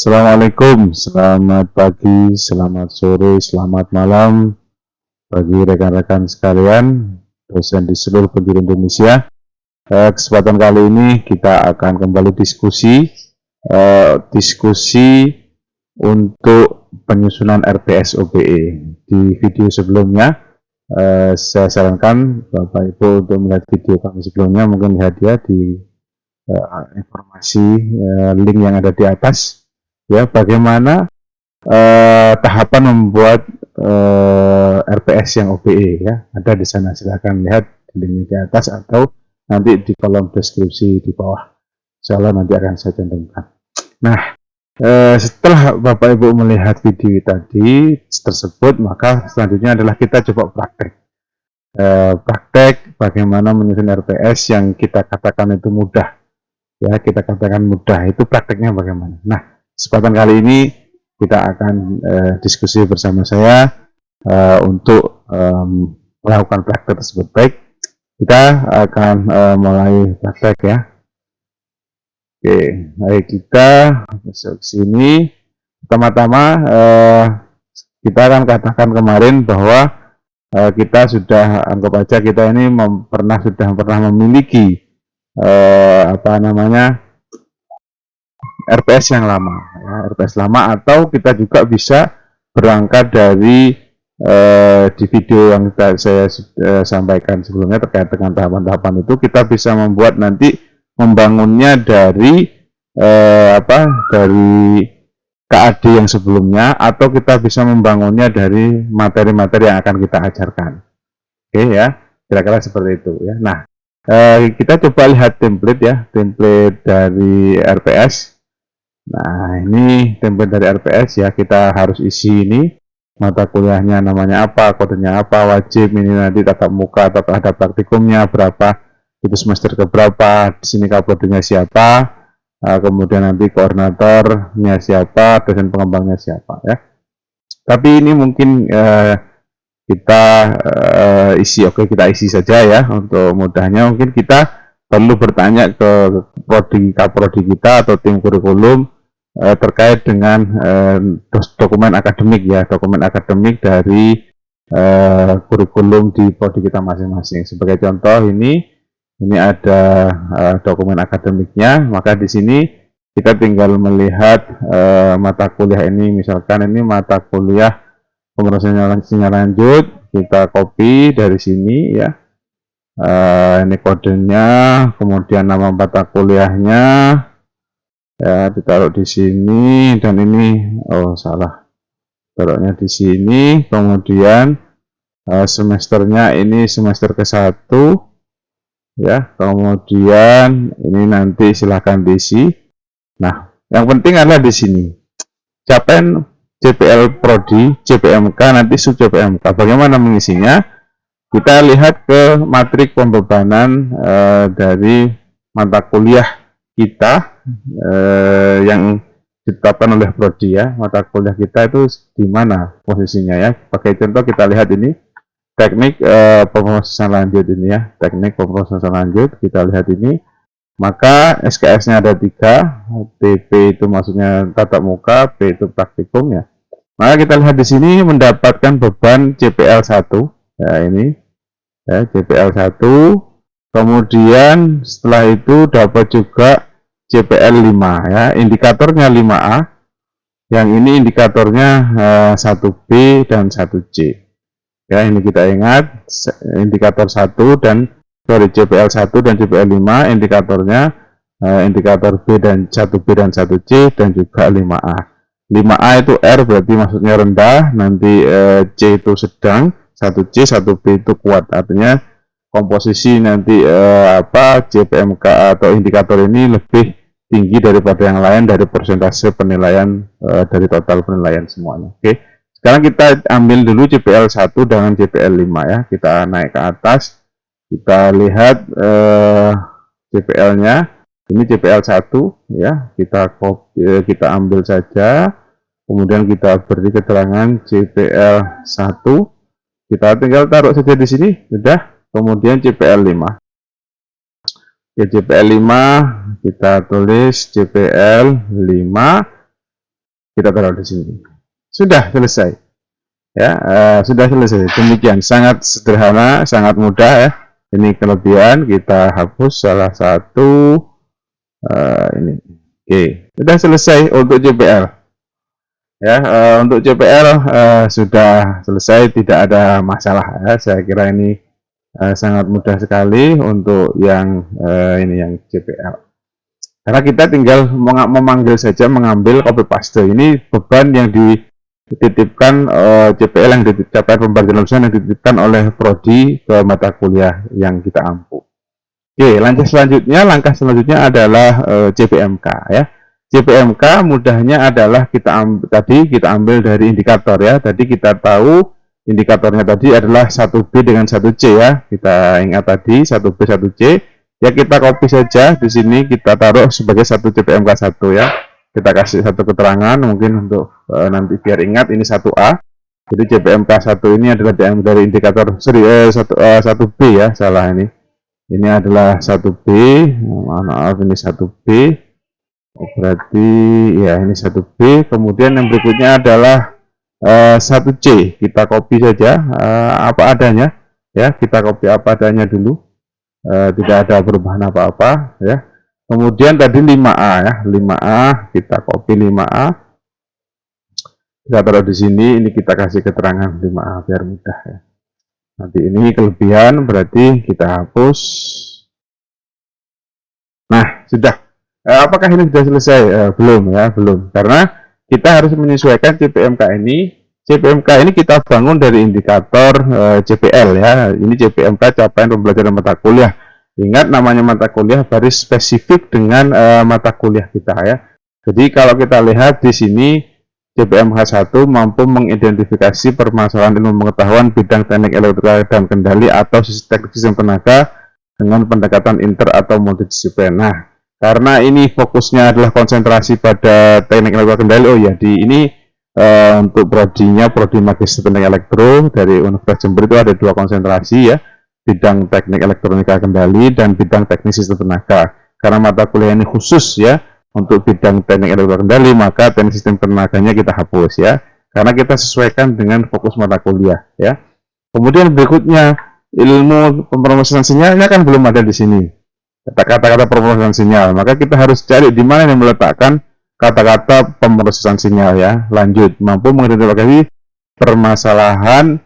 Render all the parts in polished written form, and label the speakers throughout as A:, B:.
A: Assalamualaikum, selamat pagi, selamat sore, selamat malam bagi rekan-rekan sekalian, dosen di seluruh penjuru Indonesia. Kesempatan kali ini kita akan kembali diskusi untuk penyusunan RPS OBE. Di video sebelumnya, saya sarankan Bapak Ibu untuk melihat video kami sebelumnya, mungkin lihat ya di informasi link yang ada di atas. Ya, bagaimana tahapan membuat RPS yang OBE ya, ada di sana, silahkan lihat di link di atas atau nanti di kolom deskripsi di bawah. Insyaallah nanti akan saya cantumkan. Nah, setelah Bapak Ibu melihat video tadi tersebut, maka selanjutnya adalah kita coba praktek bagaimana menyusun RPS yang kita katakan itu mudah. Ya, kita katakan mudah, itu prakteknya bagaimana. Nah, kesempatan kali ini kita akan diskusi bersama saya untuk melakukan praktek tersebut. Baik, kita akan mulai praktek ya. Oke, baik, kita masuk sini. Pertama-tama kita akan katakan kemarin bahwa kita sudah, anggap aja kita ini sudah pernah memiliki RPS yang lama ya, RPS lama, atau kita juga bisa berangkat dari di video yang saya sampaikan sebelumnya terkait dengan tahapan-tahapan itu, kita bisa membangunnya dari dari KAD yang sebelumnya, atau kita bisa membangunnya dari materi-materi yang akan kita ajarkan. Oke ya, kira-kira seperti itu ya. Nah, kita coba lihat template ya, template dari RPS. Nah, ini template dari RPS ya, kita harus isi ini, mata kuliahnya namanya apa, kodenya apa, wajib, ini nanti tatap muka atau ada praktikumnya berapa, itu semester keberapa, di sini kodenya siapa, kemudian nanti koordinatornya siapa, dosen pengembangnya siapa ya. Tapi ini mungkin kita isi, oke, kita isi saja ya untuk mudahnya. Mungkin kita perlu bertanya ke kaprodi kita atau tim kurikulum terkait dengan dokumen akademik ya, dokumen akademik dari kurikulum di prodi kita masing-masing. Sebagai contoh, ini ada dokumen akademiknya, maka di sini kita tinggal melihat mata kuliah ini, misalkan ini mata kuliah pemrosesan sinyal lanjut, kita copy dari sini ya. Ini kodenya, kemudian nama mata kuliahnya ya, ditaruh di sini, dan ini taruhnya di sini. Kemudian semesternya ini semester ke-1 ya. Kemudian ini nanti silahkan diisi. Nah, yang penting adalah di sini capaian CPL Prodi, CPMK, nanti sub CPMK. Bagaimana mengisinya? Kita lihat ke matrik pembebanan dari mata kuliah kita yang ditetapkan oleh Prodi ya. Mata kuliah kita itu di mana posisinya ya? Pakai contoh, kita lihat ini teknik pemrosesan lanjut ini ya. Teknik pemrosesan lanjut, kita lihat ini. Maka SKS-nya ada 3, TP itu maksudnya tatap muka, P itu praktikum ya. Maka kita lihat di sini mendapatkan beban CPL 1 ya, ini ya, CPL 1. Kemudian setelah itu dapat juga CPL 5 ya, indikatornya 5A. Yang ini indikatornya 1B dan 1C. Ya, ini kita ingat indikator 1 dan CPL 1 dan CPL 5, indikatornya indikator B dan 1B dan 1C dan juga 5A. 5A itu R, berarti maksudnya rendah, nanti C itu sedang, 1C, 1B itu kuat. Artinya komposisi nanti CPMK atau indikator ini lebih tinggi daripada yang lain dari persentase penilaian dari total penilaian semuanya. Oke. Sekarang kita ambil dulu CPL 1 dengan CPL 5 ya. Kita naik ke atas. Kita lihat CPL-nya, ini CPL 1 ya, kita ambil saja, kemudian kita beri keterangan CPL 1, kita tinggal taruh saja di sini, sudah. Kemudian CPL 5. Oke, CPL 5 kita tulis CPL 5. kita taruh di sini. Sudah selesai. Ya, sudah selesai. Demikian, sangat sederhana, sangat mudah ya. Ini kelebihan, kita hapus salah satu ini. Oke, sudah selesai untuk JPL. Ya, untuk JPL sudah selesai, tidak ada masalah ya. Saya kira ini sangat mudah sekali untuk yang ini yang JPL. Karena kita tinggal memanggil saja, mengambil copy paste. Ini beban yang dititipkan JPL yang dititipkan pembelajaran yang dititipkan oleh prodi ke mata kuliah yang kita ampu. Oke, langkah selanjutnya adalah JPMK ya. JPMK mudahnya adalah kita ambil dari indikator ya. Tadi kita tahu indikatornya tadi adalah 1B dengan 1C ya. Kita ingat tadi 1B 1C. Ya kita copy saja di sini, kita taruh sebagai satu JPMK 1 ya. Kita kasih satu keterangan mungkin untuk nanti biar ingat ini 1A. Jadi JPMK 1 ini adalah dari indikator 1B ya, salah ini. Ini adalah 1B, maaf ini 1B. Berarti ya ini 1B. Kemudian yang berikutnya adalah 1C. Kita copy saja apa adanya ya, kita copy apa adanya dulu. Tidak ada perubahan apa-apa ya. Kemudian tadi 5A ya, 5A kita copy 5A. Kita taruh di sini, ini kita kasih keterangan 5A biar mudah ya. Nanti ini kelebihan berarti kita hapus. Nah, sudah. Apakah ini sudah selesai? Belum ya, belum. Karena kita harus menyesuaikan JPMK ini. JPMK ini kita bangun dari indikator JPL ya. Ini JPMK capaian pembelajaran mata kuliah. Ingat namanya mata kuliah baris spesifik dengan mata kuliah kita ya. Jadi kalau kita lihat di sini JPMK 1 mampu mengidentifikasi permasalahan ilmu pengetahuan bidang teknik elektrika dan kendali atau teknik sistem tenaga dengan pendekatan inter atau multidisiplin. Nah, karena ini fokusnya adalah konsentrasi pada teknik elektrika kendali, oh ya di ini untuk prodinya, prodi magister teknik elektro dari Universitas Jember itu ada 2 konsentrasi ya, bidang teknik elektronika kendali dan bidang teknik sistem tenaga. Karena mata kuliah ini khusus ya untuk bidang teknik elektronika kendali, maka teknik sistem tenaganya kita hapus ya, karena kita sesuaikan dengan fokus mata kuliah ya. Kemudian berikutnya ilmu pemrosesan sinyalnya kan belum ada di sini, kata-kata pemrosesan sinyal, maka kita harus cari di mana yang meletakkan kata-kata pemrosesan sinyal ya. Lanjut, mampu mengidentifikasi permasalahan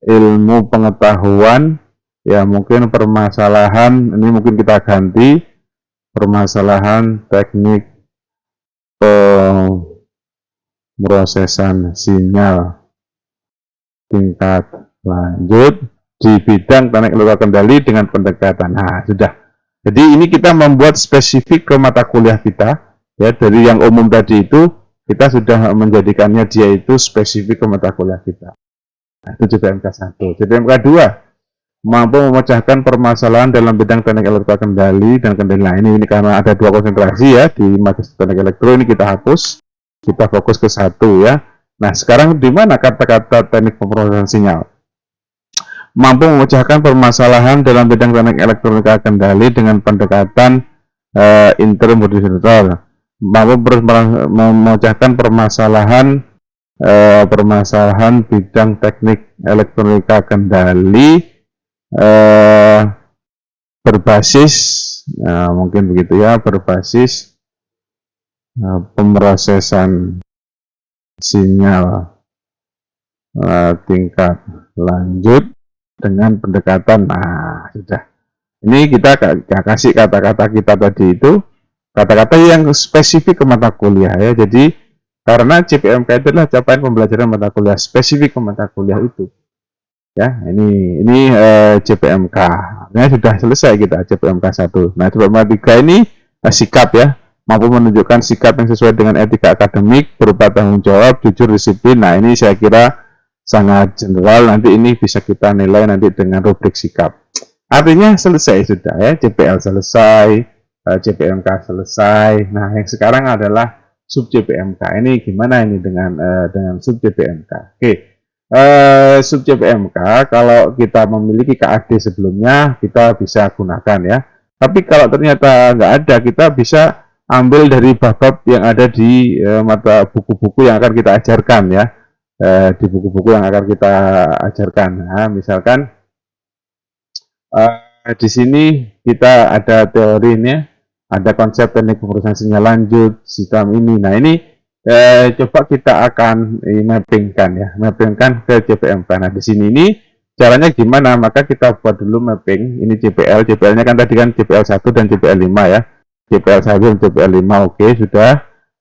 A: ilmu pengetahuan ya, mungkin permasalahan ini mungkin kita ganti permasalahan teknik pemrosesan sinyal tingkat lanjut di bidang teknik elektronika kendali dengan pendekatan. Nah, sudah. Jadi ini kita membuat spesifik ke mata kuliah kita ya, dari yang umum tadi itu kita sudah menjadikannya dia itu spesifik ke mata kuliah kita. Nah, itu JPMK 1. JPMK 2 mampu memecahkan permasalahan dalam bidang teknik elektrika kendali dan kendali. Nah, ini karena ada 2 konsentrasi ya di magister teknik elektro, ini kita hapus, kita fokus ke 1 ya. Nah, sekarang di mana kata-kata teknik pemrosesan sinyal? Mampu memecahkan permasalahan dalam bidang teknik elektronika kendali dengan pendekatan intermultidisipliner. Mampu memecahkan permasalahan bidang teknik elektronika kendali berbasis mungkin begitu ya, berbasis pemrosesan sinyal tingkat lanjut dengan pendekatan. Nah, sudah. Ini kita kasih kata-kata kita tadi itu kata-kata yang spesifik ke mata kuliah ya. Jadi karena JPMK itu adalah capaian pembelajaran mata kuliah spesifik ke mata kuliah itu. Ya, ini JPMK. Ini sudah selesai kita JPMK 1. Nah, JPMK 3 ini sikap ya. Mampu menunjukkan sikap yang sesuai dengan etika akademik berupa tanggung jawab, jujur, disiplin. Nah, ini saya kira sangat general, nanti ini bisa kita nilai nanti dengan rubrik sikap. Artinya selesai sudah ya, JPL selesai, JPMK selesai. Nah, yang sekarang adalah sub JPMK. Ini gimana ini dengan sub JPMK? Oke, sub JPMK kalau kita memiliki KAD sebelumnya kita bisa gunakan ya. Tapi kalau ternyata nggak ada, kita bisa ambil dari bab-bab yang ada di mata buku-buku yang akan kita ajarkan ya, di buku-buku yang akan kita ajarkan. Nah, misalkan di sini kita ada teori ini, ada konsep teknik pemrosesan sinyal lanjut, sistem ini. Nah ini coba kita akan mappingkan ya, mappingkan ke JPMK. Nah di sini ini caranya gimana? Maka kita buat dulu mapping. Ini JPL, JPL-nya kan tadi kan JPL 1 dan JPL 5 ya. JPL 1 dan JPL 5, oke sudah.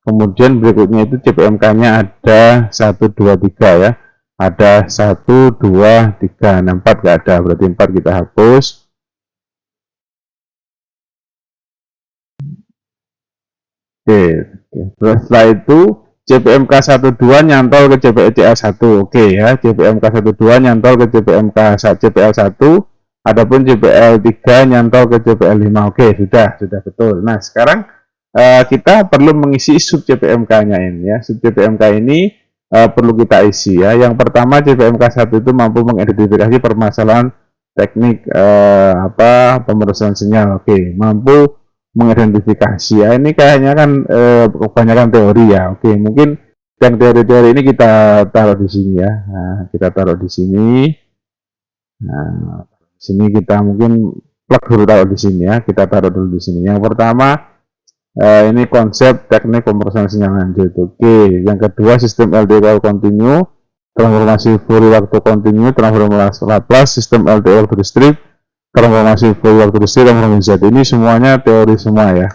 A: Kemudian berikutnya itu JPMK-nya ada 1, 2, 3 ya. Ada 1, 2, 3, nah 4 nggak ada, berarti 4 kita hapus. Oke, terus setelah itu JPMK 12 nyantol ke JPL 1, oke ya, JPMK 12 nyantol ke JPL 1, adapun JPL 3 nyantol ke JPL 5, oke sudah betul. Nah sekarang kita perlu mengisi sub JPMK-nya ini ya, sub JPMK ini perlu kita isi ya. Yang pertama JPMK 1 itu mampu mengidentifikasi permasalahan teknik pemrosesan sinyal, oke, mampu mengidentifikasi ya. Ini kayaknya kan kebanyakan teori ya. Oke, mungkin yang teori-teori ini kita taruh di sini ya. Nah, kita taruh di sini. Nah, di sini kita mungkin plug dulu taruh di sini ya. Kita taruh dulu di sini. Yang pertama ini konsep teknik pemrosesan sinyal lanjut. Oke, yang kedua sistem LDO continue, transformasi Fourier waktu continue, transformasi Laplace, sistem LDO waktu discrete, transformasi Fourier waktu discrete, transformasi Z. Ini semuanya teori semua ya.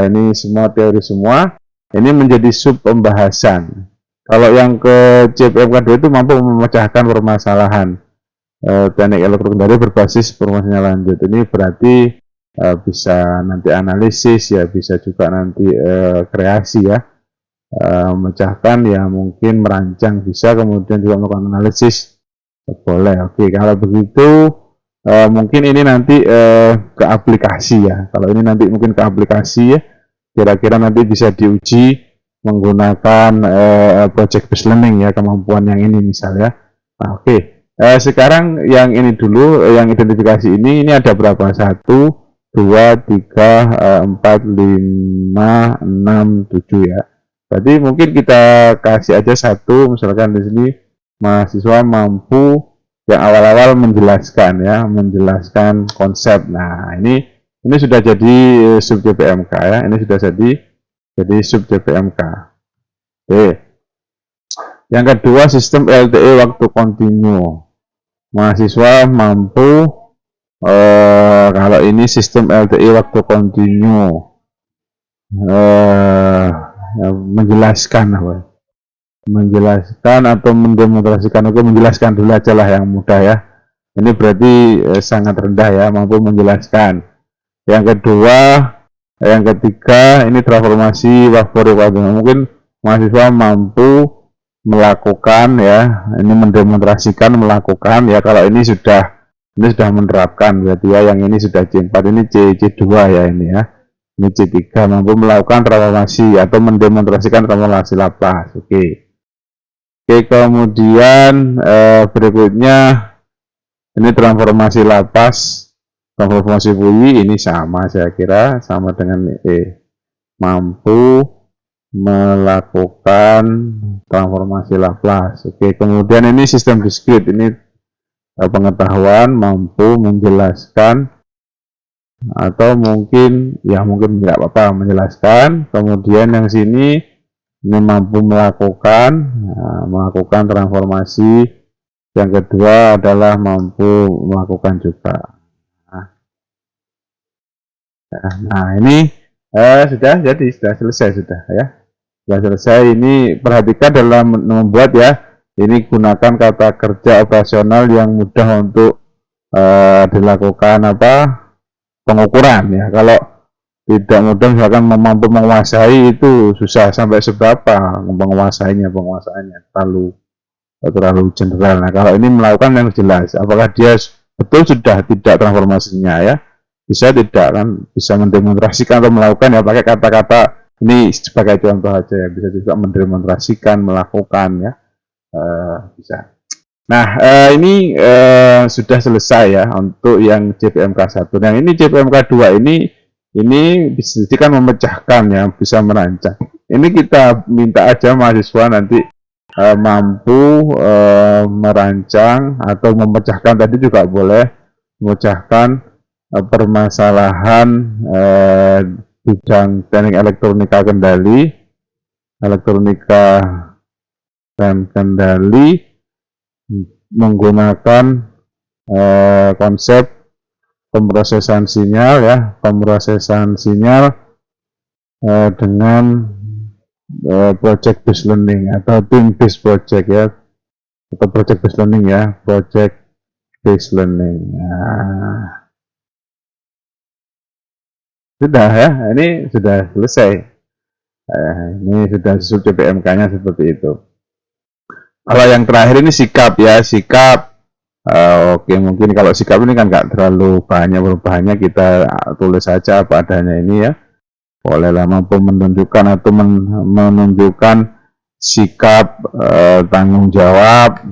A: Ini semua teori semua. Ini menjadi sub pembahasan. Kalau yang ke JPMK 2 itu mampu memecahkan permasalahan teknik elektrokendali berbasis permasalahan lanjut. Ini berarti bisa nanti analisis ya, bisa juga nanti kreasi ya, memecahkan ya, mungkin merancang bisa, kemudian juga melakukan analisis boleh. Oke, kalau begitu mungkin ini nanti ke aplikasi ya. Kalau ini nanti mungkin ke aplikasi ya, kira-kira nanti bisa diuji menggunakan project based learning ya, kemampuan yang ini misalnya. Nah, oke. Sekarang yang ini dulu, yang identifikasi ini ada berapa? 1, 2, 3, 4, 5, 6, 7 ya. Berarti mungkin kita kasih aja 1, misalkan di sini mahasiswa mampu yang awal-awal menjelaskan ya, menjelaskan konsep. Nah, ini sudah jadi sub JPMK ya. Ini sudah jadi sub JPMK. Oke. Yang kedua sistem LTE waktu kontinu. Mahasiswa mampu kalau ini sistem LTE waktu kontinu menjelaskan apa? Menjelaskan atau mendemonstrasikan. Oke, menjelaskan dulu aja lah yang mudah ya. Ini berarti sangat rendah ya, mampu menjelaskan. Yang kedua, yang ketiga ini transformasi Fourier. Mungkin mahasiswa mampu melakukan ya, ini mendemonstrasikan, melakukan ya. Kalau ini sudah menerapkan berarti ya, yang ini sudah C4, ini C2 ya ini ya. Ini C3 mampu melakukan transformasi atau mendemonstrasikan transformasi Laplace. Oke, kemudian berikutnya ini transformasi Laplace, transformasi Fourier, ini sama, saya kira sama dengan mampu melakukan transformasi Laplace. Oke, kemudian ini sistem discrete, ini pengetahuan mampu menjelaskan atau mungkin nggak apa-apa menjelaskan. Kemudian yang sini ini mampu melakukan transformasi. Yang kedua adalah mampu melakukan juga. Nah ini sudah selesai sudah ya. Sudah selesai. Ini perhatikan dalam membuat ya. Ini gunakan kata kerja operasional yang mudah untuk dilakukan pengukuran ya. Kalau tidak mudah misalkan mampu menguasai, itu susah sampai seberapa penguasaannya terlalu general. Nah kalau ini melakukan yang jelas, apakah dia betul sudah tidak transformasinya ya, bisa tidak kan, bisa mendemonstrasikan atau melakukan ya, pakai kata-kata ini sebagai contoh aja ya, bisa juga mendemonstrasikan, melakukan ya. Bisa. Nah ini sudah selesai ya untuk yang JPMK 1. Nah ini JPMK 2 ini Ini kan memecahkan ya, bisa merancang. Ini kita minta aja mahasiswa nanti mampu merancang atau memecahkan, tadi juga boleh memecahkan permasalahan bidang teknik elektronika dan kendali menggunakan konsep pemrosesan sinyal dengan project based learning atau team based project ya, atau project based learning ya, project based learning. Nah, sudah ya, ini sudah selesai. Ini sudah sub CPMK-nya seperti itu. Kalau yang terakhir ini sikap ya, sikap. Oke, mungkin kalau sikap ini kan nggak terlalu banyak perubahannya, kita tulis saja apa adanya ini ya. Bolehlah mampu menunjukkan atau menunjukkan sikap tanggung jawab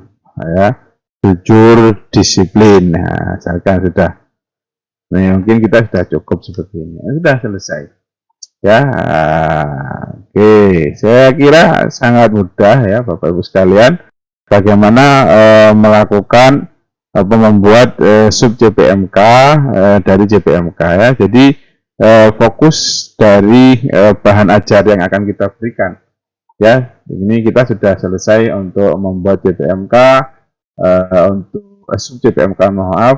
A: ya, jujur, disiplin. Nah, misalkan sudah. Nah, mungkin kita sudah cukup seperti ini. Sudah selesai. Ya, oke. Saya kira sangat mudah ya, Bapak Ibu sekalian, bagaimana melakukan membuat sub CPMK dari CPMK ya. Jadi fokus dari bahan ajar yang akan kita berikan ya. Ini kita sudah selesai untuk membuat CPMK untuk sub CPMK,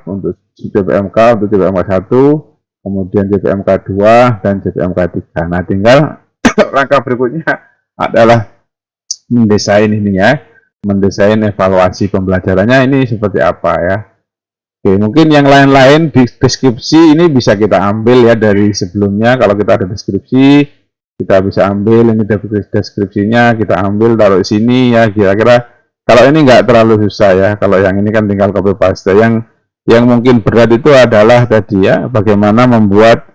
A: untuk sub CPMK, untuk CPMK 1, kemudian CPMK 2 dan CPMK 3. Nah, tinggal langkah berikutnya adalah mendesain ini ya, mendesain evaluasi pembelajarannya ini seperti apa ya. Oke, mungkin yang lain-lain di deskripsi ini bisa kita ambil ya dari sebelumnya. Kalau kita ada deskripsi, kita bisa ambil ini deskripsinya, kita ambil taruh di sini ya, kira-kira. Kalau ini nggak terlalu susah ya, kalau yang ini kan tinggal copy paste. Yang mungkin berat itu adalah tadi ya, bagaimana membuat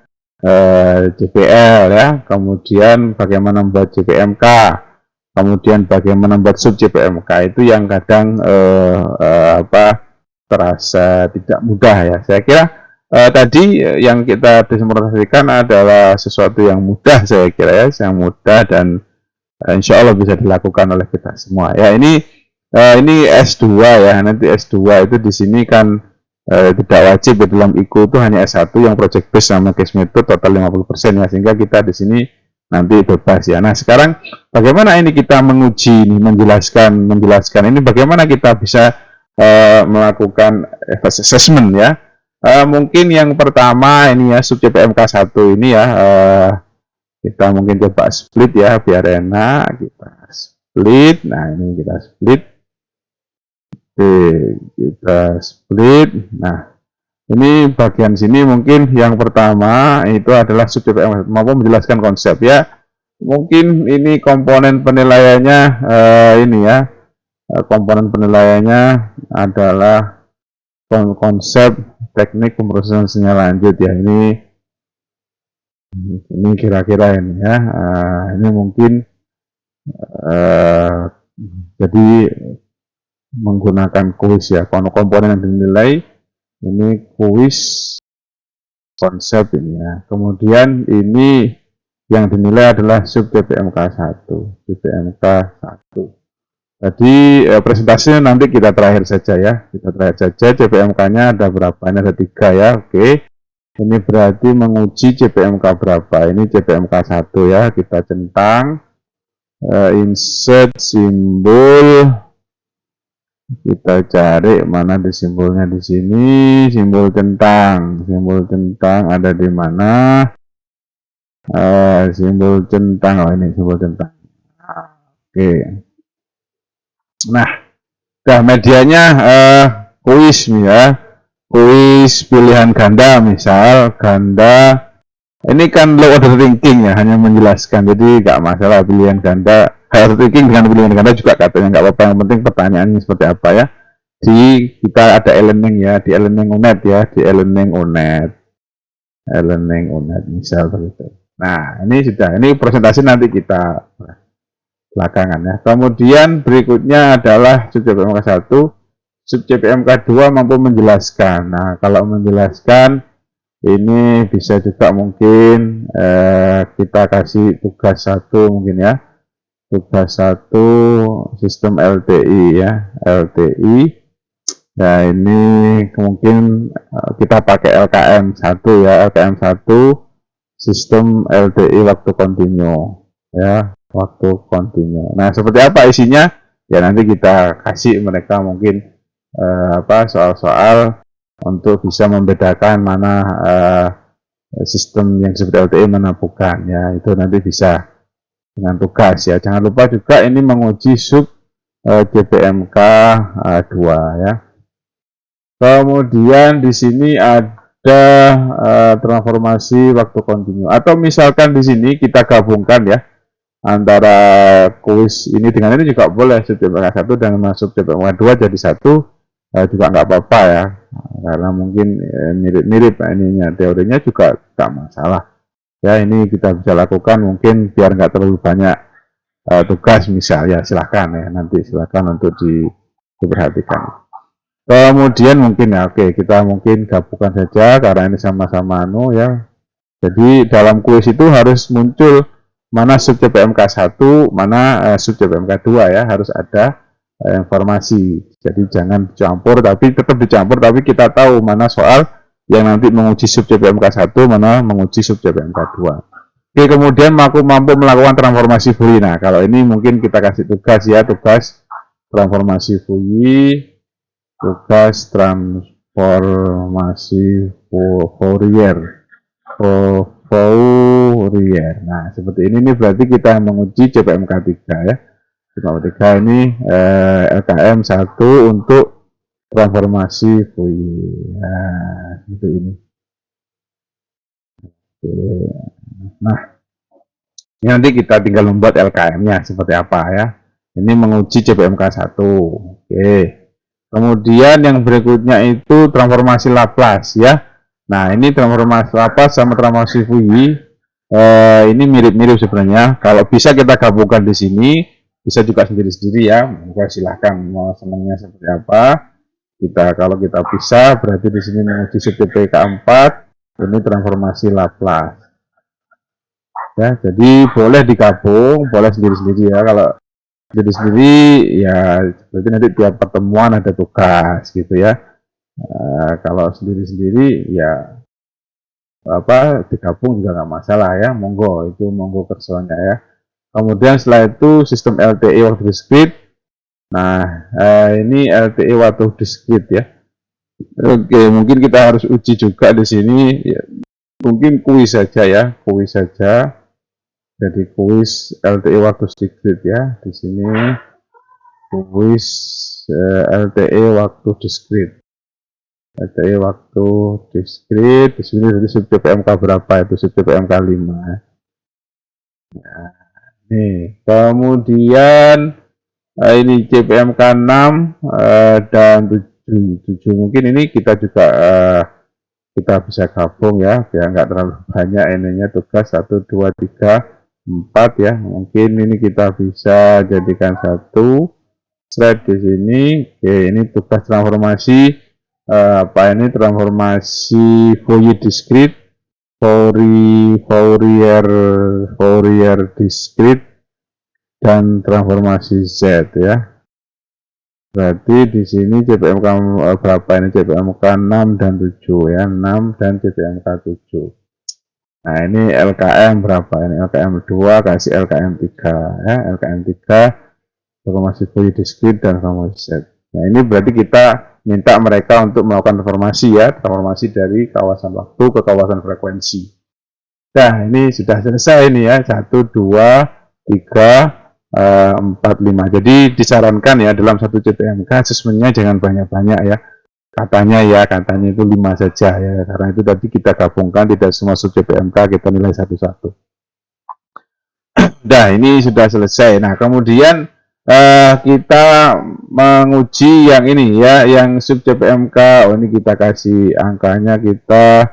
A: JPL ya, kemudian bagaimana membuat JPMK, kemudian bagaimana membuat sub JPMK, itu yang kadang terasa tidak mudah ya. Saya kira tadi yang kita demonstrasikan adalah sesuatu yang mudah, saya kira ya, yang mudah dan insya Allah bisa dilakukan oleh kita semua ya. Ini S2 ya, nanti S2 itu di sini kan tidak wajib, di dalam IKU itu hanya S1 yang project based sama case method total 50% ya, sehingga kita di sini nanti bebas ya. Nah, sekarang bagaimana ini kita menguji ini, menjelaskan ini, bagaimana kita bisa melakukan assessment ya. Mungkin yang pertama ini ya, sub CPMK 1 ini ya, kita mungkin coba split ya biar enak, kita split. Nah, ini kita split. Oke, kita split. Nah, ini bagian sini mungkin yang pertama itu adalah sub CPMK mampu menjelaskan konsep ya. Mungkin ini komponen penilaiannya ini ya. Komponen penilaiannya adalah konsep teknik pemrosesan sinyal lanjut ya. Ini kira-kira ini ya. Ini mungkin jadi menggunakan kuis ya. Komponen yang dinilai ini kuis konsep ini ya. Kemudian ini yang dinilai adalah sub CPMK 1, CPMK 1. Jadi presentasinya nanti kita terakhir saja ya, kita terakhir saja. CPMK-nya ada berapa? Ini ada 3 ya, oke. Ini berarti menguji CPMK berapa? Ini CPMK 1 ya, kita centang, insert simbol, kita cari mana di simbolnya di sini, simbol centang ada di mana? Simbol centang, oh ini simbol centang. Oke. Nah, medianya kuis ya, kuis pilihan ganda, misal ganda. Ini kan low order thinking ya, hanya menjelaskan, jadi nggak masalah pilihan ganda. High order thinking dengan pilihan ganda juga katanya nggak apa-apa, yang penting pertanyaannya seperti apa ya. Kita ada e-learning ya, di e-learning UNED ya, di e-learning UNED misal begitu. Nah, ini presentasi nanti kita belakangan ya. Kemudian berikutnya adalah sub CPMK 1, sub CPMK 2 mampu menjelaskan. Nah, kalau menjelaskan Ini bisa juga mungkin kita kasih tugas 1 mungkin ya. Tugas 1 sistem LTI ya, LTI. Nah, ini mungkin kita pakai LKM 1 ya, LKM 1 sistem LTI waktu kontinu ya, waktu kontinu. Nah, seperti apa isinya? Ya nanti kita kasih mereka mungkin soal-soal untuk bisa membedakan mana sistem yang seperti LTE mana bukan ya, itu nanti bisa dengan tugas ya. Jangan lupa juga ini menguji sub JPMK 2 ya. Kemudian di sini ada transformasi waktu kontinu, atau misalkan di sini kita gabungkan ya antara kuis ini dengan ini juga boleh, sub JPMK 1 dan masuk JPMK 2 jadi satu juga nggak apa-apa ya, karena mungkin mirip-mirip ininya, teorinya juga nggak masalah ya. Ini kita bisa lakukan mungkin biar nggak terlalu banyak tugas misal ya, silahkan ya, nanti silahkan untuk diperhatikan. Kemudian mungkin ya, oke, kita mungkin gabungkan saja karena ini sama-sama ya. Jadi dalam kuis itu harus muncul mana sub JPMK 1, mana sub JPMK 2 ya, harus ada informasi. Jadi jangan dicampur, tapi tetap dicampur, tapi kita tahu mana soal yang nanti menguji sub JPMK 1, mana menguji sub JPMK 2. Oke, kemudian mampu melakukan transformasi Fourier. Nah, kalau ini mungkin kita kasih tugas ya, tugas transformasi Fourier, tugas transformasi Fourier. Nah, seperti ini berarti kita menguji JPMK 3 ya. JPMK 3 ini LKM 1 untuk transformasi Fourier. Nah, seperti ini. Oke. Nah, ini nanti kita tinggal membuat LKM-nya seperti apa ya. Ini menguji JPMK 1. Oke. Kemudian yang berikutnya itu transformasi Laplace ya. Nah, ini transformasi Laplace sama transformasi Fourier ini mirip-mirip sebenarnya. Kalau bisa kita gabungkan di sini, bisa juga sendiri-sendiri ya. Maka silahkan mau senangnya seperti apa. Kalau kita bisa, berarti di sini menguji sub JPMK 4, ini transformasi Laplace. Ya, jadi boleh digabung, boleh sendiri-sendiri ya. Kalau sendiri-sendiri ya berarti nanti tiap pertemuan ada tugas gitu ya. Kalau sendiri-sendiri ya digabung juga nggak masalah ya, monggo kersonya ya. Kemudian setelah itu sistem LTE waktu discrete. Nah, ini LTE waktu discrete ya. Oke, mungkin kita harus uji juga di sini ya. Mungkin kuis saja ya, kuis saja. Jadi kuis LTE waktu discrete ya. Di sini kuis LTE waktu discrete. LTE waktu discrete di sini dari sub JPMK berapa itu, sub JPMK 5. Nah, nih, kemudian ini JPMK 6 dan 7 mungkin ini kita juga kita bisa gabung ya, biar nggak terlalu banyak ininya tugas 1, 2, 3, 4 ya. Mungkin ini kita bisa jadikan satu slide di sini. Oke, ini tugas transformasi ini transformasi Fourier discrete, Fourier discrete dan transformasi Z ya. Berarti di sini JPMK berapa ini? JPMK 6 dan 7 ya, 6 dan JPMK 7. Nah, ini LKM berapa ini? LKM 2 kasih LKM 3 ya, LKM 3 transformasi Fourier discrete dan transformasi Z. Nah, ini berarti kita minta mereka untuk melakukan transformasi ya, transformasi dari kawasan waktu ke kawasan frekuensi. Nah, ini sudah selesai ini ya, 1, 2, 3, 4, 5. Jadi disarankan ya dalam satu JPMK asesmennya jangan banyak-banyak ya. Katanya itu 5 saja ya, karena itu tadi kita gabungkan, tidak semua sub JPMK kita nilai satu-satu. Nah, ini sudah selesai. Nah, kemudian kita menguji yang ini ya, yang sub JPMK. Oh, ini kita kasih angkanya, kita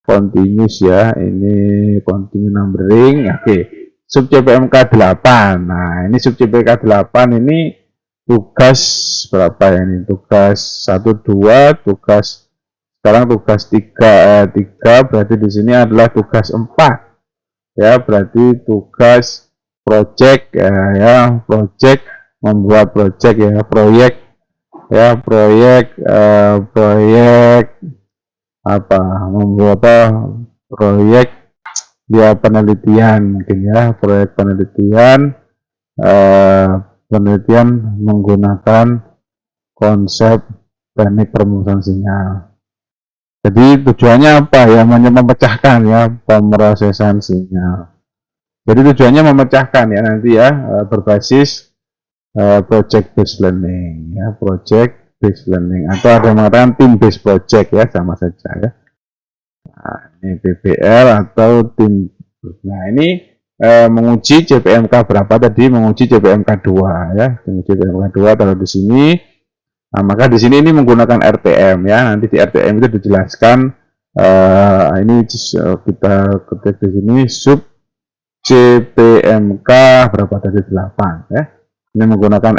A: continuous ya, ini continue numbering. Oke. Sub JPMK 8. Nah, ini sub JPMK 8 ini tugas berapa ya ini? Tugas 1, 2, tugas sekarang tugas 3 berarti di sini adalah tugas 4 ya, berarti tugas project ya, project, membuat project ya, proyek ya, proyek apa, membuat proyek dia penelitian mungkin ya, proyek penelitian penelitian menggunakan konsep teknik perumusan sinyal. Jadi tujuannya apa ya, memecahkan ya pemrosesan sinyal. Jadi tujuannya memecahkan ya nanti ya, berbasis project based learning ya, project based learning, atau ada yang mengatakan team based project ya, sama saja ya. Nah, ini PBL atau tim. Nah ini menguji CPMK berapa tadi, menguji CPMK 2 ya, menguji CPMK 2 kalau di sini. Nah, maka di sini ini menggunakan RTM ya, nanti di RTM itu dijelaskan ini kita ketik di sini sub CPMK berapa tadi, 8 ya. Ini menggunakan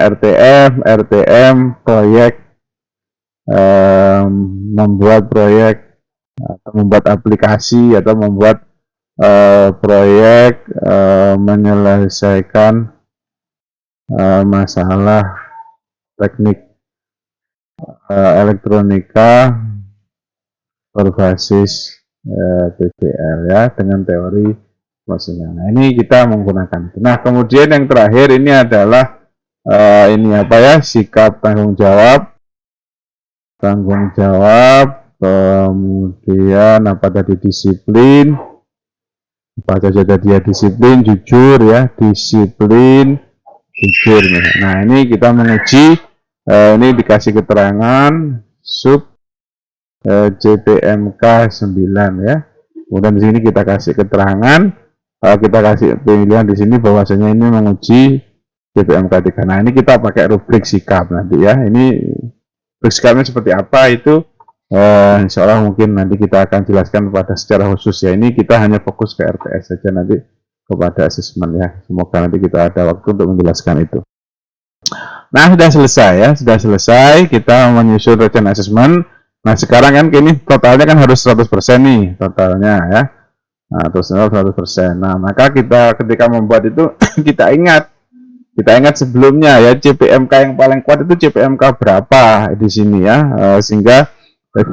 A: RTM proyek, membuat proyek atau membuat aplikasi atau membuat proyek menyelesaikan masalah teknik elektronika berbasis PBL ya, dengan teori mesinnya. Nah ini kita menggunakan. Nah kemudian yang terakhir ini adalah ini apa ya, sikap tanggung jawab, kemudian apa tadi, disiplin, apa saja tadi ya, disiplin, jujur ya, disiplin, jujur nih. Nah ini kita menguji, ini dikasih keterangan sub CPMK 9 ya. Kemudian di sini kita kasih keterangan, kita kasih pilihan di sini bahwasanya ini menguji CPMK 3. Nah ini kita pakai rubrik sikap nanti ya. Ini rubrik sikapnya seperti apa itu insya Allah mungkin nanti kita akan jelaskan pada secara khusus ya. Ini kita hanya fokus ke RTS saja nanti, kepada asesmen ya. Semoga nanti kita ada waktu untuk menjelaskan itu. Nah sudah selesai ya, sudah selesai kita menyusun rencana asesmen. Nah sekarang kan ini totalnya kan harus 100% nih totalnya ya. Nah terus 100%. Nah maka kita ketika membuat itu kita ingat sebelumnya ya, CPMK yang paling kuat itu CPMK berapa di sini ya, sehingga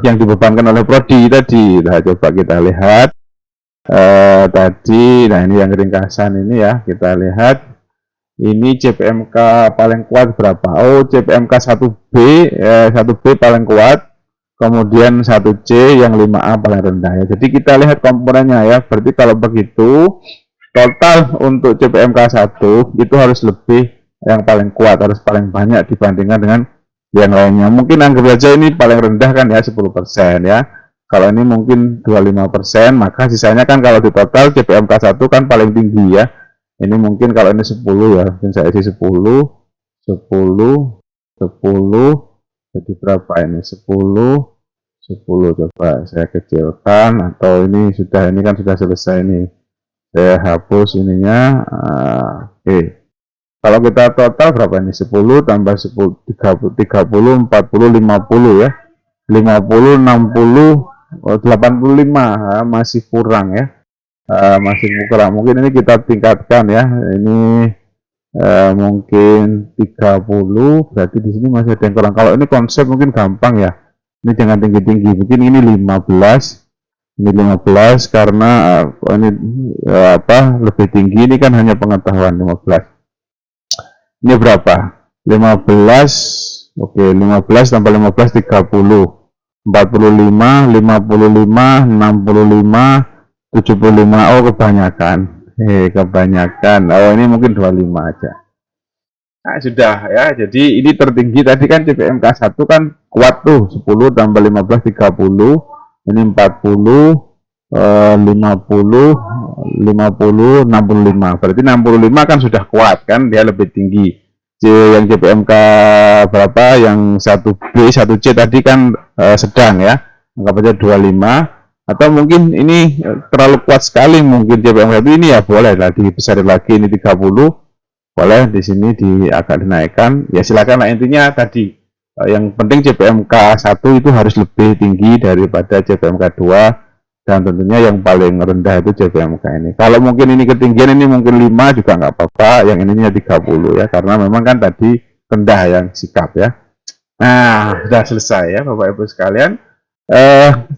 A: yang dibebankan oleh prodi tadi. Nah coba kita lihat tadi. Nah ini yang ringkasan ini ya, kita lihat ini CPMK paling kuat berapa. Oh CPMK 1B 1B paling kuat, kemudian 1C yang 5A paling rendah ya. Jadi kita lihat komponennya ya. Berarti kalau begitu total untuk CPMK 1 itu harus lebih, yang paling kuat harus paling banyak dibandingkan dengan yang lainnya. Mungkin anggap saja ini paling rendah kan ya, 10% ya. Kalau ini mungkin 25%, maka sisanya kan kalau di total CPMK 1 kan paling tinggi ya. Ini mungkin kalau ini 10 ya, mungkin saya isi 10 jadi berapa ini, 10 coba saya kecilkan, atau ini kan sudah selesai ini, saya hapus ininya. Kalau kita total berapa ini, 10 tambah 10 30 40 50 ya, 50 60 85 ya, masih kurang ya, masih kurang. Mungkin ini kita tingkatkan ya, ini mungkin 30, berarti di sini masih ada yang kurang. Kalau ini konsep mungkin gampang ya, ini jangan tinggi-tinggi, mungkin ini 15 karena ini lebih tinggi, ini kan hanya pengetahuan 15. Ini berapa? 15. Oke, 15 tambah 15 30. 45, 55, 65, 75. Oh, kebanyakan. Kebanyakan. Oh, ini mungkin 25 aja. Nah, sudah ya. Jadi ini tertinggi tadi kan CPMK 1 kan kuat tuh, 10 tambah 15 30. Ini 40, 50, 50, 65. Berarti 65 kan sudah kuat kan, dia lebih tinggi. Yang CPMK berapa, yang 1B 1C tadi kan sedang ya, anggap aja 25. Atau mungkin ini terlalu kuat sekali, mungkin CPMK ini ya boleh lah dibesarin lagi, ini 30 boleh, di sini agak dinaikkan ya, silakan lah. Intinya tadi Yang penting CPMK 1 itu harus lebih tinggi daripada CPMK 2, dan tentunya yang paling rendah itu CPMK ini. Kalau mungkin ini ketinggian, ini mungkin 5 juga nggak apa-apa, yang ininya 30 ya, karena memang kan tadi rendah yang sikap ya. Nah, sudah selesai ya Bapak Ibu sekalian.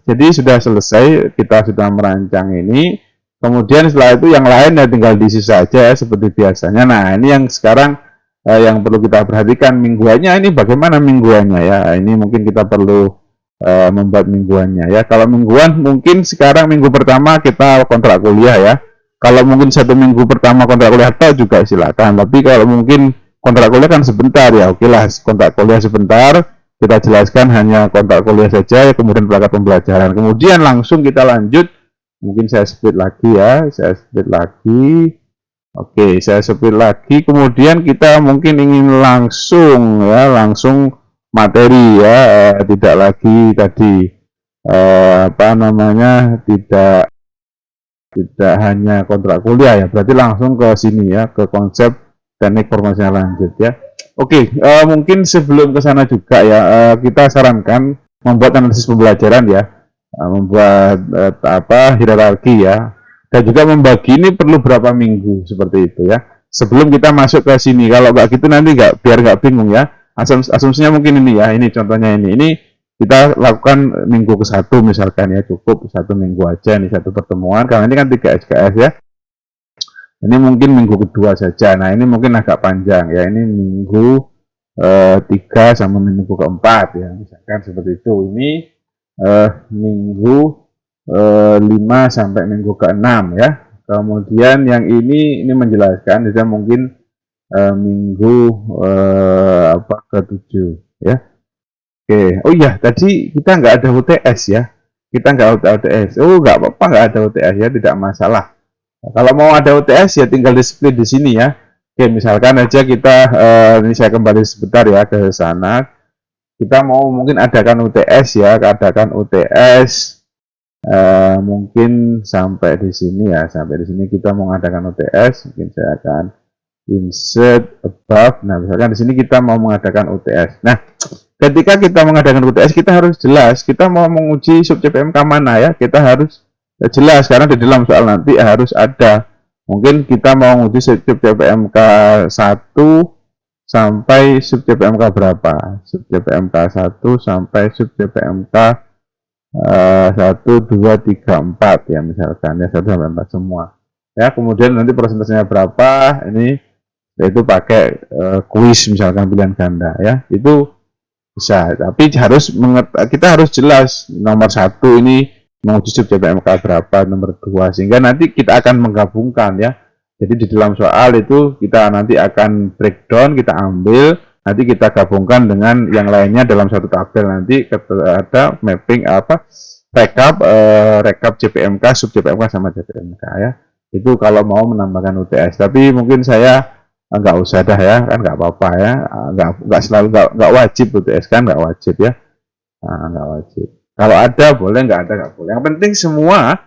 A: Jadi sudah selesai, kita sudah merancang ini. Kemudian setelah itu yang lain ya tinggal diisi saja ya, seperti biasanya. Nah, ini yang sekarang yang perlu kita perhatikan, mingguannya ini bagaimana mingguannya ya. Ini mungkin kita perlu membuat mingguannya ya. Kalau mingguan mungkin sekarang minggu pertama kita kontrak kuliah ya. Kalau mungkin 1 minggu pertama kontrak kuliah atau juga silakan. Tapi kalau mungkin kontrak kuliah kan sebentar ya, oke lah kontrak kuliah sebentar. Kita jelaskan hanya kontrak kuliah saja, kemudian perangkat pembelajaran. Kemudian langsung kita lanjut. Mungkin saya split lagi ya, saya split lagi. Oke, saya split lagi. Kemudian kita mungkin ingin langsung ya, langsung materi ya, tidak lagi tadi apa namanya, tidak hanya kontrak kuliah ya, berarti langsung ke sini ya, ke konsep teknik formasi lanjut ya. Oke, mungkin sebelum ke sana juga ya, kita sarankan membuat analisis pembelajaran ya, membuat apa hierarki ya, dan juga membagi ini perlu berapa minggu seperti itu ya. Sebelum kita masuk ke sini, kalau nggak gitu nanti biar nggak bingung ya. Asumsinya mungkin ini ya, ini contohnya ini kita lakukan minggu ke-1 misalkan ya, cukup 1 minggu aja nih, 1 pertemuan, karena ini kan 3 SKS ya. Ini mungkin minggu kedua saja. Nah, ini mungkin agak panjang ya. Ini minggu 3 sama minggu keempat ya. Misalkan seperti itu. Ini minggu 5 sampai minggu ke-6 ya. Kemudian yang ini menjelaskan, jadi mungkin minggu ke-7 ya. Oke. Oh iya, tadi kita nggak ada UTS ya. Kita nggak ada UTS. Oh, nggak apa-apa nggak ada UTS ya, tidak masalah. Kalau mau ada UTS ya tinggal di split di sini ya. Oke, misalkan aja kita ini saya kembali sebentar ya ke sana. Kita mau mungkin adakan UTS ya, adakan UTS mungkin sampai di sini ya, sampai di sini kita mau mengadakan UTS. Mungkin saya akan insert above. Nah, misalkan di sini kita mau mengadakan UTS. Nah, ketika kita mengadakan UTS kita harus jelas kita mau menguji sub CPMK mana ya. Kita harus jelas karena di dalam soal nanti harus ada. Mungkin kita mau menguji sub CPMK 1 sampai sub CPMK berapa? Sub CPMK 1 sampai sub CPMK 1, 2, 3, 4 ya misalkan ya, 1 sampai 4 semua. Ya, kemudian nanti persentasenya berapa? Ini yaitu pakai kuis misalkan pilihan ganda ya. Itu bisa, tapi kita harus jelas nomor 1 ini menguji sub CPMK berapa, nomor 2, sehingga nanti kita akan menggabungkan ya. Jadi di dalam soal itu kita nanti akan breakdown, kita ambil, nanti kita gabungkan dengan yang lainnya dalam satu tabel, nanti ada mapping rekap CPMK, sub CPMK sama CPMK ya. Itu kalau mau menambahkan UTS, tapi mungkin saya nggak usah dah ya, kan nggak apa-apa ya, nggak selalu nggak wajib UTS kan, nggak wajib ya, nggak wajib. Kalau ada boleh, nggak ada nggak boleh. Yang penting semua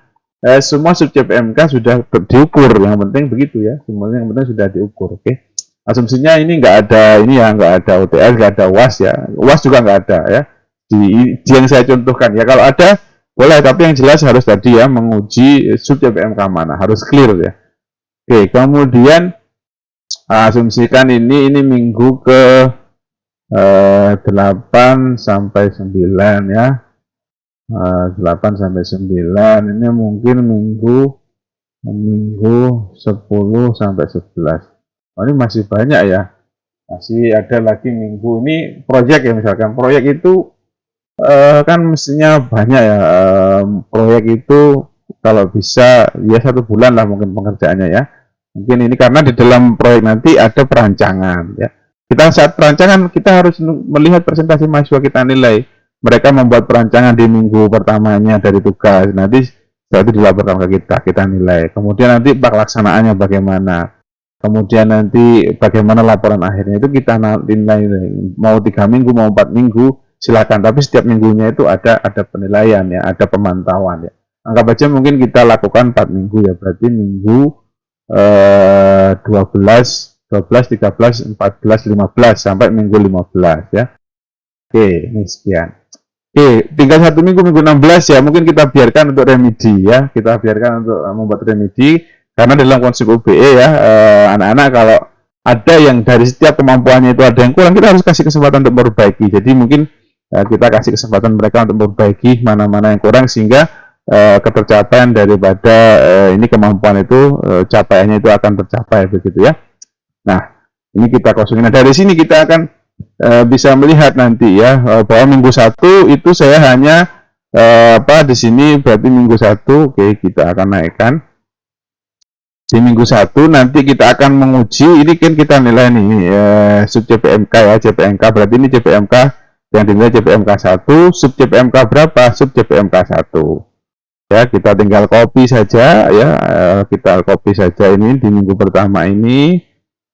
A: sub CPMK sudah diukur. Yang penting begitu ya. Semuanya yang penting sudah diukur. Oke. Asumsinya ini nggak ada ini ya, nggak ada UTS, nggak ada UAS ya. UAS juga nggak ada ya. Di yang saya contohkan ya. Kalau ada boleh, tapi yang jelas harus tadi ya menguji sub CPMK mana, harus clear ya. Oke. Kemudian asumsikan ini minggu ke 8 sampai 9 ya. 8 sampai 9 ini mungkin minggu 10 sampai 11. Oh, ini masih banyak ya, masih ada lagi minggu ini proyek ya, misalkan proyek itu kan mestinya banyak ya. Proyek itu kalau bisa ya 1 bulan lah mungkin pengerjaannya ya. Mungkin ini karena di dalam proyek nanti ada perancangan ya. Kita saat perancangan kita harus melihat presentasi mahasiswa, kita nilai mereka membuat perancangan di minggu pertamanya dari tugas, nanti setelah itu dilaporkan ke kita nilai. Kemudian nanti pelaksanaannya bagaimana, kemudian nanti bagaimana laporan akhirnya, itu kita nilai. Mau 3 minggu, mau 4 minggu, silakan. Tapi setiap minggunya itu ada penilaian ya, ada pemantauan ya. Anggap aja mungkin kita lakukan 4 minggu ya, berarti minggu 12, 13, 14, 15 sampai minggu 15 ya. Oke, ini sekian. Oke, tinggal 1 minggu, minggu 16 ya, mungkin kita biarkan untuk remedi ya, kita biarkan untuk membuat remedi, karena dalam konsep UBE ya, anak-anak kalau ada yang dari setiap kemampuannya itu ada yang kurang, kita harus kasih kesempatan untuk memperbaiki. Jadi mungkin kita kasih kesempatan mereka untuk memperbaiki mana-mana yang kurang, sehingga ketercapaian daripada ini kemampuan itu, capaiannya itu akan tercapai begitu ya. Nah, ini kita kosongin. Nah, dari sini kita akan bisa melihat nanti ya, bahwa minggu 1 itu saya hanya di sini berarti minggu 1. Oke, kita akan naikkan di minggu 1. Nanti kita akan menguji, ini kan kita nilai nih sub CPMK ya, CPMK berarti ini CPMK yang dinilai CPMK 1, sub CPMK berapa? Sub CPMK 1 ya, kita tinggal copy saja ya, kita copy saja ini di minggu pertama ini,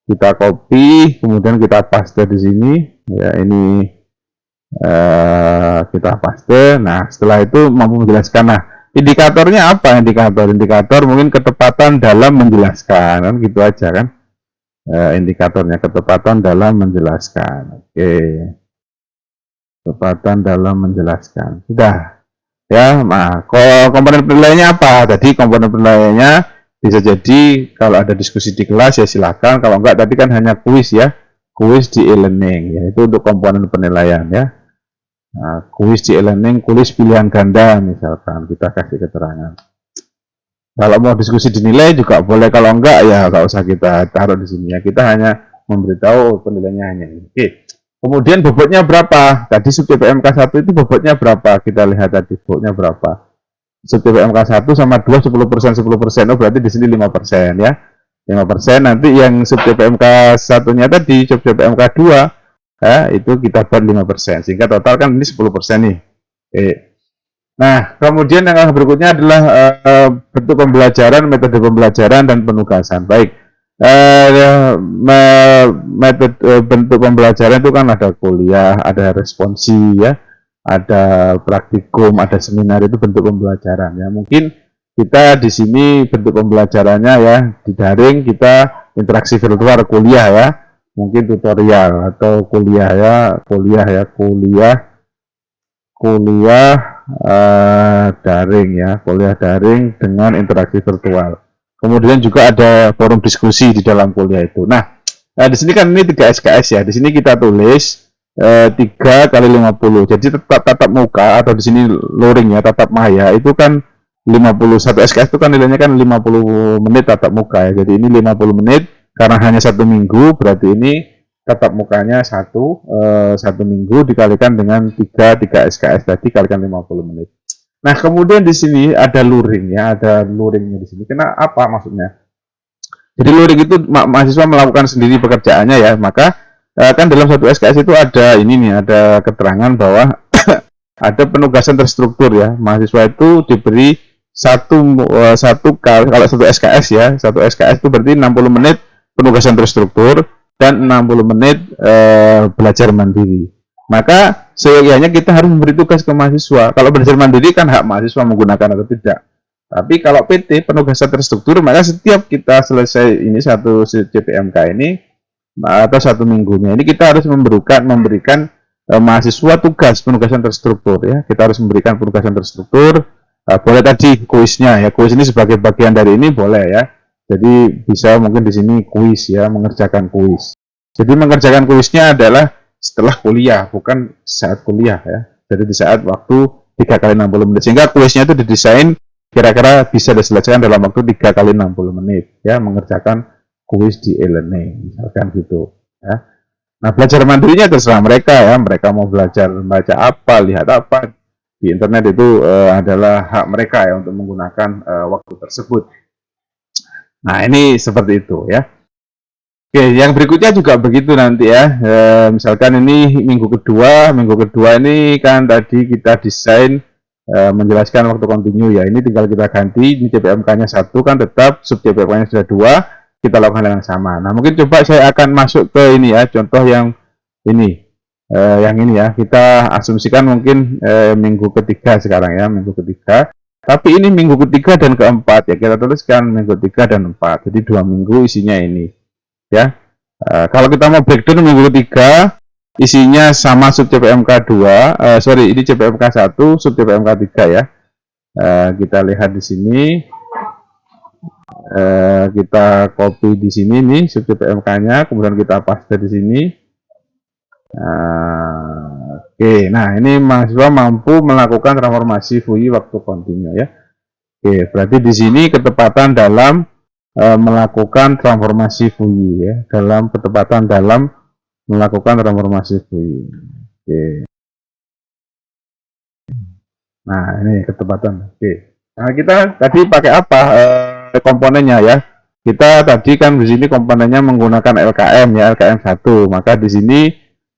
A: kita copy, kemudian kita paste di sini ya, ini kita paste. Nah, setelah itu mampu menjelaskan. Nah, indikatornya apa? Indikator mungkin ketepatan dalam menjelaskan, kan gitu aja kan, indikatornya ketepatan dalam menjelaskan. Oke, ketepatan dalam menjelaskan sudah ya. Nah, komponen penilaiannya apa? Tadi komponen penilaiannya bisa jadi kalau ada diskusi di kelas ya silakan, kalau enggak tadi kan hanya kuis ya, kuis di e-learning ya, itu untuk komponen penilaian ya. Nah, kuis di e-learning, kuis pilihan ganda misalkan, kita kasih keterangan. Kalau mau diskusi dinilai juga boleh, kalau enggak ya enggak usah kita taruh di sini ya, kita hanya memberitahu penilaiannya hanya ini. Oke. Kemudian bobotnya berapa? Tadi sub CPMK 1 itu bobotnya berapa? Kita lihat tadi bobotnya berapa. Sub CPMK 1 sama 2 10%. Oh, berarti di sini 5% ya. 5%. Nanti yang sub CPMK 1-nya tadi, sub CPMK 2 ya, itu kita buat 5%. Sehingga total kan ini 10% nih. Oke. Nah, kemudian yang berikutnya adalah bentuk pembelajaran, metode pembelajaran dan penugasan. Baik. Metode bentuk pembelajaran itu kan ada kuliah, ada responsi ya, ada praktikum, ada seminar, itu bentuk pembelajaran ya. Mungkin kita di sini bentuk pembelajarannya ya di daring, kita interaksi virtual kuliah ya, mungkin tutorial atau kuliah daring ya, kuliah daring dengan interaksi virtual. Kemudian juga ada forum diskusi di dalam kuliah itu. Nah, di sini kan ini 3 SKS ya. Di sini kita tulis 3 kali 50. Jadi tatap muka atau di sini luring ya, tatap maya itu kan 51 SKS itu kan nilainya kan 50 menit tatap muka ya. Jadi ini 50 menit karena hanya 1 minggu, berarti ini tatap mukanya 1 minggu dikalikan dengan 3 SKS tadi kalikan 50 menit. Nah, kemudian di sini ada luring ya, ada luringnya di sini. Kenapa? Apa maksudnya? Jadi luring itu mahasiswa melakukan sendiri pekerjaannya ya, maka kan dalam satu SKS itu ada ini nih, ada keterangan bahwa ada penugasan terstruktur ya. Mahasiswa itu diberi satu kali, kalau satu SKS ya, satu SKS itu berarti 60 menit penugasan terstruktur dan 60 menit belajar mandiri. Maka seyogyanya kita harus memberi tugas ke mahasiswa. Kalau belajar mandiri kan hak mahasiswa menggunakan atau tidak. Tapi kalau PT penugasan terstruktur, maka setiap kita selesai ini satu CPMK ini atau 1 minggunya ini kita harus memberikan mahasiswa tugas penugasan terstruktur ya. Kita harus memberikan penugasan terstruktur. Boleh tadi kuisnya ya, kuis ini sebagai bagian dari ini boleh ya. Jadi bisa mungkin di sini kuis ya, mengerjakan kuis. Jadi mengerjakan kuisnya adalah setelah kuliah, bukan saat kuliah ya. Jadi di saat waktu 3 kali 60 menit. Sehingga kuisnya itu didesain kira-kira bisa diselesaikan dalam waktu 3 kali 60 menit ya, mengerjakan kuis di e-learning misalkan gitu ya. Nah, belajar mandirinya terserah mereka ya. Mereka mau belajar baca apa, lihat apa di internet itu adalah hak mereka ya untuk menggunakan waktu tersebut. Nah, ini seperti itu ya. Oke, yang berikutnya juga begitu nanti ya. Misalkan ini minggu kedua ini kan tadi kita desain menjelaskan waktu kontinu ya. Ini tinggal kita ganti, ini CPMK-nya 1 kan tetap, sub CPMK-nya sudah 2, kita lakukan hal yang sama. Nah, mungkin coba saya akan masuk ke ini ya, contoh yang ini. Yang ini ya, kita asumsikan mungkin minggu ketiga sekarang ya, minggu ketiga. Tapi ini minggu ketiga dan keempat ya, kita tuliskan minggu 3 dan 4. Jadi 2 minggu isinya ini. Ya, kalau kita mau breakdown minggu ketiga, isinya sama sub CPMK 2, ini CPMK 1, sub CPMK 3 ya. Kita lihat di sini, kita copy di sini nih sub CPMK-nya, kemudian kita paste di sini. Oke, nah ini mahasiswa mampu melakukan transformasi fui waktu kontinu ya. Oke, berarti di sini ketepatan dalam melakukan transformasi fui ya, ketepatan dalam melakukan transformasi fui. Oke. Nah, ini ketepatan. Oke. Nah, kita tadi pakai apa komponennya ya? Kita tadi kan di sini komponennya menggunakan LKM ya, LKM 1. Maka di sini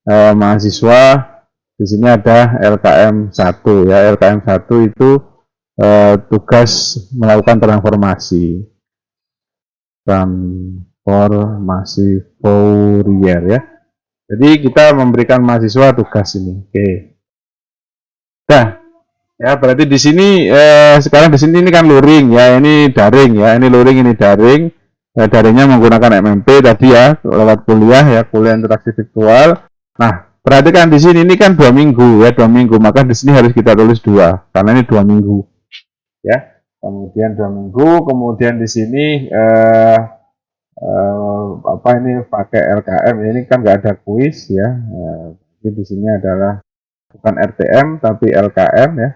A: mahasiswa di sini ada LKM 1 ya. LKM 1 itu tugas melakukan transformasi Fourier ya. Jadi kita memberikan mahasiswa tugas ini. Oke. Nah, ya berarti di sini sekarang di sini ini kan luring ya, ini daring ya, ini luring, ini daring. Daringnya menggunakan MMP tadi ya, lewat kuliah ya, kuliah interaksi virtual. Nah, perhatikan di sini ini kan 2 minggu ya, 2 minggu, maka di sini harus kita tulis 2 karena ini 2 minggu ya. Kemudian 2 minggu, kemudian di sini apa ini pakai LKM, ini kan nggak ada kuis ya. Jadi di sini adalah bukan RTM tapi LKM ya.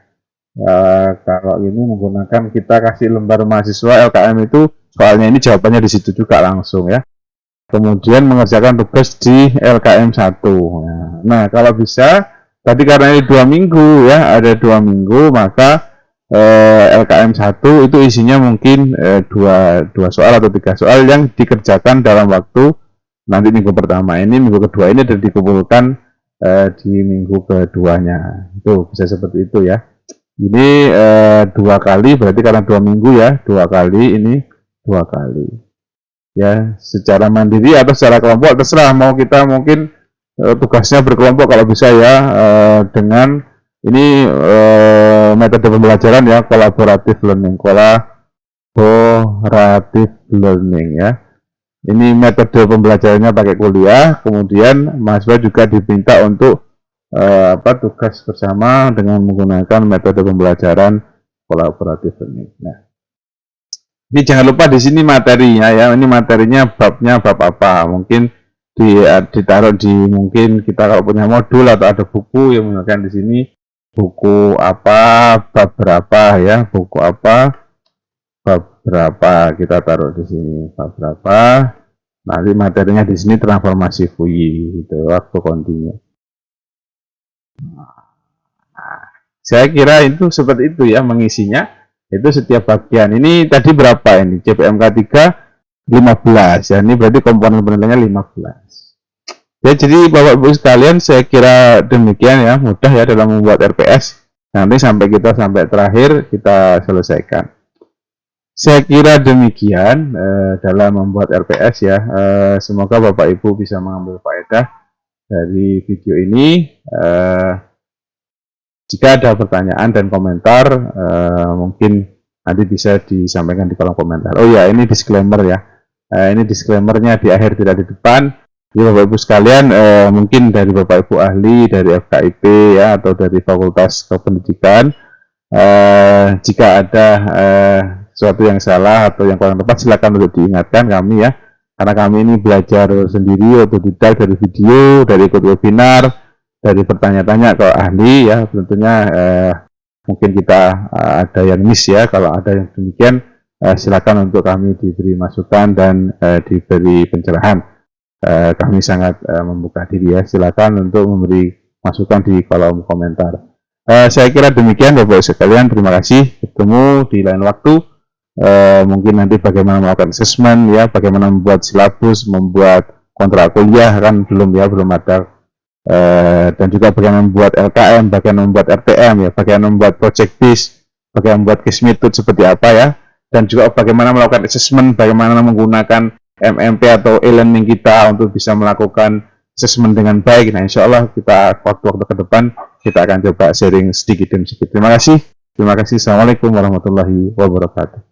A: Kalau ini menggunakan, kita kasih lembar mahasiswa LKM itu, soalnya ini jawabannya di situ juga langsung ya. Kemudian mengerjakan tugas di LKM 1. Nah, kalau bisa tadi karena ini 2 minggu ya, ada 2 minggu, maka LKM 1 itu isinya mungkin 2 soal atau 3 soal yang dikerjakan dalam waktu nanti minggu pertama ini, minggu kedua ini, dan dikumpulkan di minggu keduanya. Itu bisa seperti itu ya. Ini 2 kali, berarti karena 2 minggu ya, 2 kali, ini 2 kali ya, secara mandiri atau secara kelompok terserah. Mau kita mungkin tugasnya berkelompok kalau bisa ya, dengan ini metode pembelajaran ya, collaborative learning ya. Ini metode pembelajarannya pakai kuliah, kemudian mahasiswa juga diminta untuk tugas bersama dengan menggunakan metode pembelajaran collaborative learning. Nah, ini jangan lupa di sini materinya ya, ini materinya babnya bab apa, mungkin ditaruh di, mungkin kita kalau punya modul atau ada buku yang menggunakan di sini, buku apa, bab berapa ya, buku apa, bab berapa, kita taruh di sini bab berapa. Nanti materinya di sini transformasi fui gitu, waktu kontinu. Nah, saya kira itu seperti itu ya mengisinya. Itu setiap bagian. Ini tadi berapa ini? CPMK 3 15 ya. Ini berarti komponen penilaiannya 15. Ya, jadi Bapak Ibu sekalian, saya kira demikian ya, mudah ya dalam membuat RPS. Nanti sampai terakhir kita selesaikan. Saya kira demikian dalam membuat RPS ya. Semoga Bapak Ibu bisa mengambil faedah dari video ini. Jika ada pertanyaan dan komentar, mungkin nanti bisa disampaikan di kolom komentar. Oh ya, ini disclaimer ya. Ini disclaimernya di akhir, tidak di depan. Jadi Bapak Ibu sekalian, mungkin dari Bapak Ibu ahli, dari FKIP ya, atau dari Fakultas Kependidikan, jika ada sesuatu yang salah atau yang kurang tepat, silakan untuk diingatkan kami ya. Karena kami ini belajar sendiri, otodidak, dari video, dari ikut webinar, dari bertanya-tanya ke ahli ya. Tentunya mungkin kita ada yang miss ya. Kalau ada yang demikian, silakan untuk kami diberi masukan dan diberi pencerahan. Kami sangat membuka diri ya. Silakan untuk memberi masukan di kolom komentar. Saya kira demikian Bapak sekalian. Terima kasih. Ketemu di lain waktu. Mungkin nanti bagaimana melakukan assessment ya, bagaimana membuat silabus, membuat kontrak kuliah kan belum ya, belum ada. Dan juga bagaimana membuat LKM, bagaimana membuat RTM ya, bagaimana membuat project based, bagaimana membuat case method seperti apa ya, dan juga bagaimana melakukan assessment, bagaimana menggunakan MMP atau e-learning kita untuk bisa melakukan assessment dengan baik. Nah, insya Allah kita waktu-waktu ke depan kita akan coba sharing sedikit demi sedikit. Terima kasih. Assalamualaikum warahmatullahi wabarakatuh.